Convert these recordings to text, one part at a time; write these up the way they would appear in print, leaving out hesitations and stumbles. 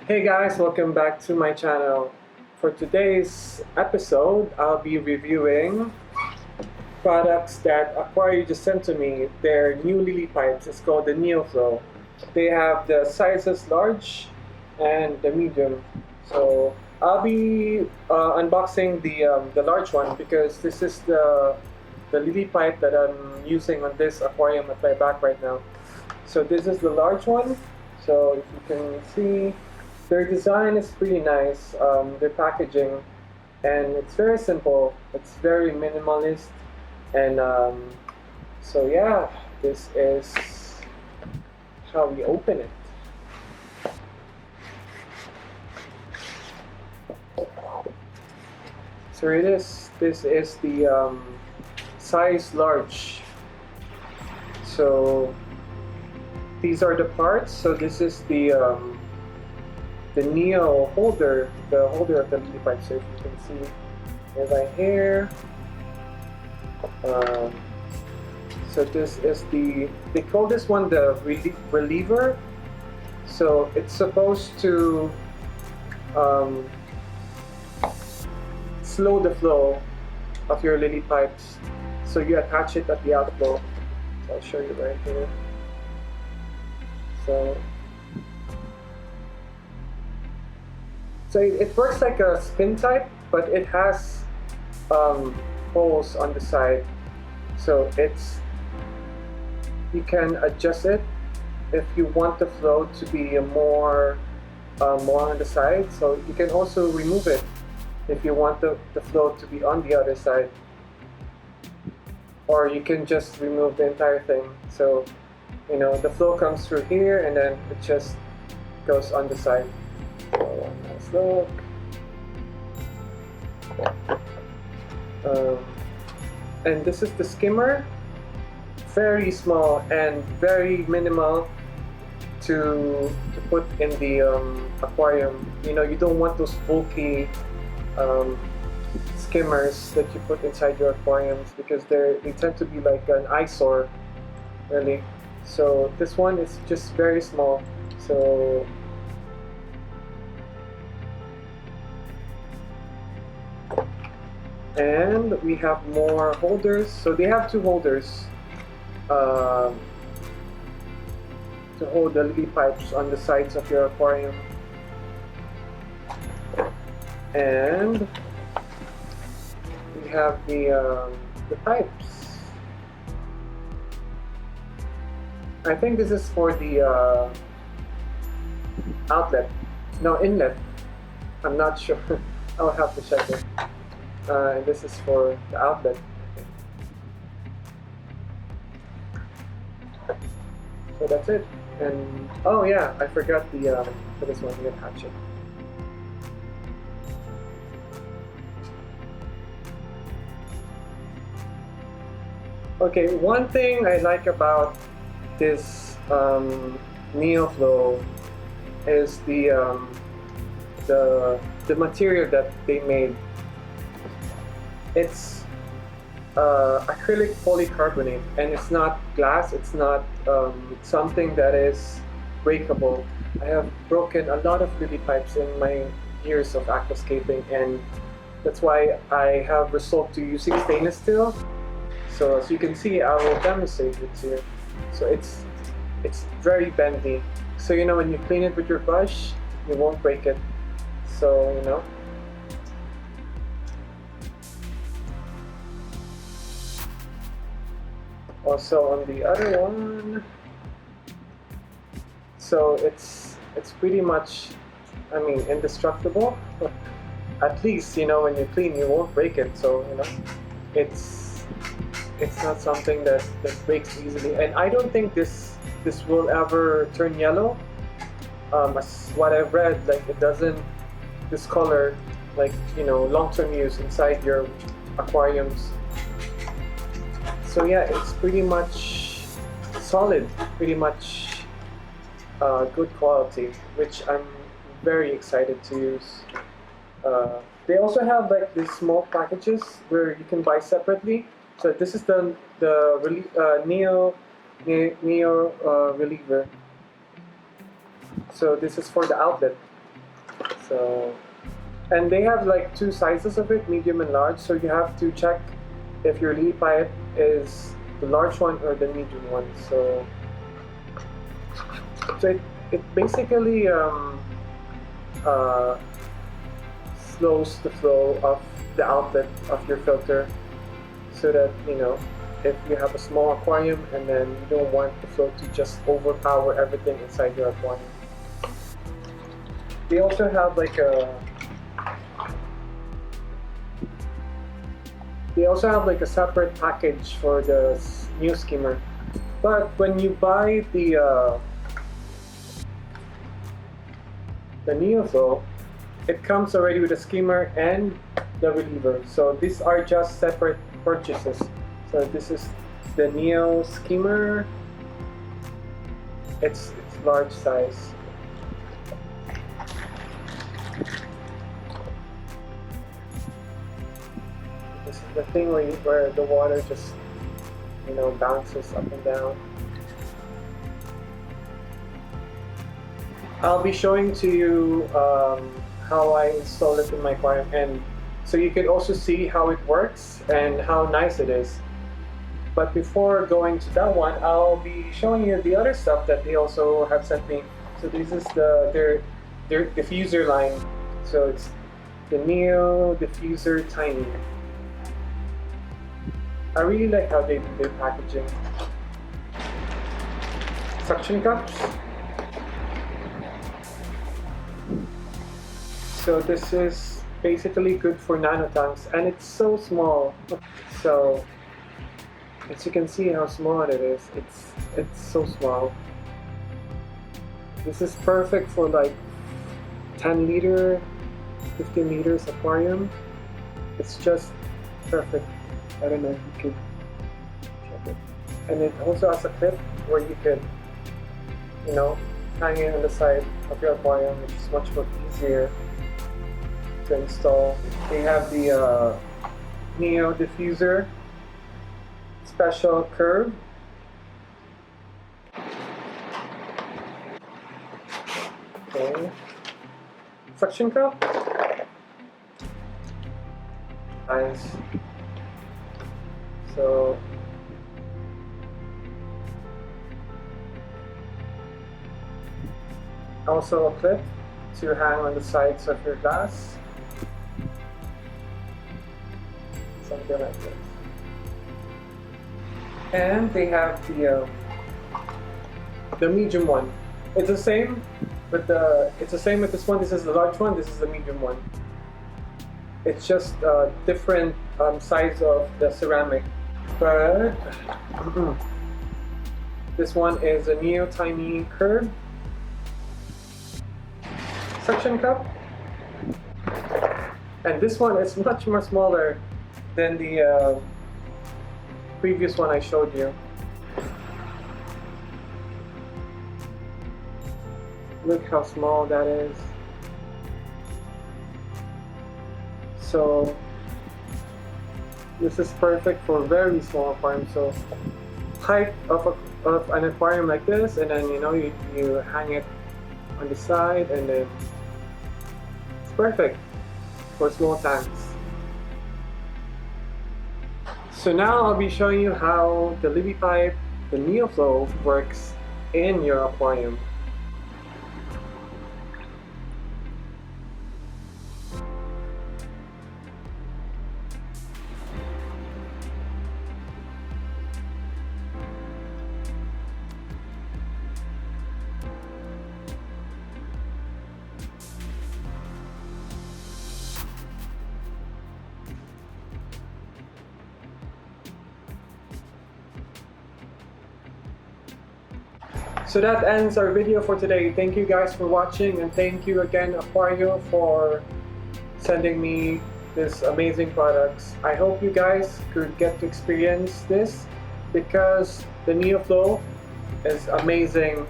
Hey guys, welcome back to my channel. For today's episode, I'll be reviewing products that Aquario just sent to me. They're new lily pipes. It's called the NeoFlow. They have the sizes large and the medium. So I'll be unboxing the large one because this is the lily pipe that I'm using on this aquarium at my back right now. So this is the large one. So if you can see, their design is pretty nice. Their packaging, and it's very simple. It's very minimalist, and so yeah, this is how we open it. So here it is. This is the size large. So these are the parts. So this is the Neo holder, the holder of the lily pipe. So if you can see it right here. So this is they call this one the reliever. So it's supposed to slow the flow of your lily pipes. So you attach it at the outflow. So I'll show you right here. So it works like a spin type, but it has holes on the side. So you can adjust it if you want the flow to be more on the side. So you can also remove it if you want the flow to be on the other side. Or you can just remove the entire thing. So the flow comes through here and then it just goes on the side. So let's look. And this is the skimmer. Very small and very minimal to put in the aquarium. You don't want those bulky skimmers that you put inside your aquariums because they tend to be like an eyesore, really. So this one is just very small. So and we have more holders. So they have two holders to hold the lily pipes on the sides of your aquarium. And we have the pipes. I think this is for the outlet. No, inlet. I'm not sure. I'll have to check it. And this is for the outlet. So that's it. And oh yeah, I forgot for this one, the hatchet. Okay, one thing I like about this NeoFlow is the material that they made. It's acrylic polycarbonate, and it's not glass. It's not something that is breakable. I have broken a lot of lily pipes in my years of aquascaping, and that's why I have resorted to using stainless steel. So as you can see, I will demonstrate it here. So it's very bendy. So when you clean it with your brush, you won't break it. So Also on the other one, so it's pretty much, indestructible. At least when you clean, you won't break it. So it's not something that breaks easily, and I don't think this will ever turn yellow. As what I've read, like it doesn't discolor, like long-term use inside your aquariums. So yeah, it's pretty much solid, pretty much good quality, which I'm very excited to use. They also have like these small packages where you can buy separately. So this is the Neo reliever. So this is for the outlet. So, and they have like two sizes of it, medium and large. So you have to check if your lily pipe is the large one or the medium one. So it basically slows the flow of the outlet of your filter, so that, you know, if you have a small aquarium and then you don't want the flow to just overpower everything inside your aquarium. They also have like a separate package for the new skimmer. But when you buy the NeoFlow, it comes already with a skimmer and the reliever. So these are just separate purchases. So this is the Neo skimmer. It's large size. This is the thing where the water just, you know, bounces up and down. I'll be showing to you how I install it in my aquarium, and so you can also see how it works and how nice it is. But before going to that one, I'll be showing you the other stuff that they also have sent me. So this is their diffuser line. So it's the Neo Diffuser Tiny. I really like how they do their packaging. Suction cups. So this is basically good for nano tanks, and it's so small. So as you can see how small it is, it's so small. This is perfect for like 10 liter, 15 liters aquarium. It's just perfect. I don't know if you could check it. And it also has a clip where you could, you know, hang it on the side of your aquarium, which is much more easier to install. They have the Neo Diffuser special curve. Okay. Suction cup. Nice. So also a clip to hang on the sides of your glass. Something like this. And they have the medium one. It's the same, but it's the same with this one. This is the large one. This is the medium one. It's just different size of the ceramic. But this one is a Neo Tiny curved suction cup, and this one is much more smaller than the previous one I showed you. Look how small that is. So this is perfect for very small aquarium. So height of an aquarium like this, and then, you know, you hang it on the side, and then it's perfect for small tanks. So now I'll be showing you how the lily pipe, the NeoFlow, works in your aquarium. So that ends our video for today. Thank you guys for watching, and thank you again, Aquario, for sending me this amazing products. I hope you guys could get to experience this, because the NeoFlow is amazing.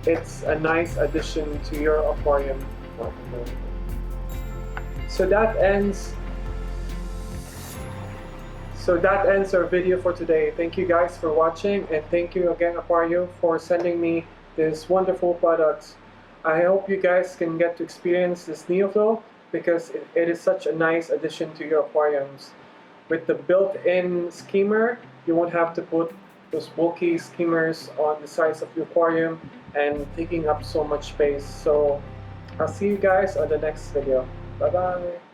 It's a nice addition to your aquarium. So that ends our video for today. Thank you guys for watching, and thank you again, Aquario, for sending me this wonderful product. I hope you guys can get to experience this NeoFlow because it is such a nice addition to your aquariums. With the built-in skimmer, you won't have to put those bulky skimmers on the sides of your aquarium and taking up so much space. So I'll see you guys on the next video. Bye bye.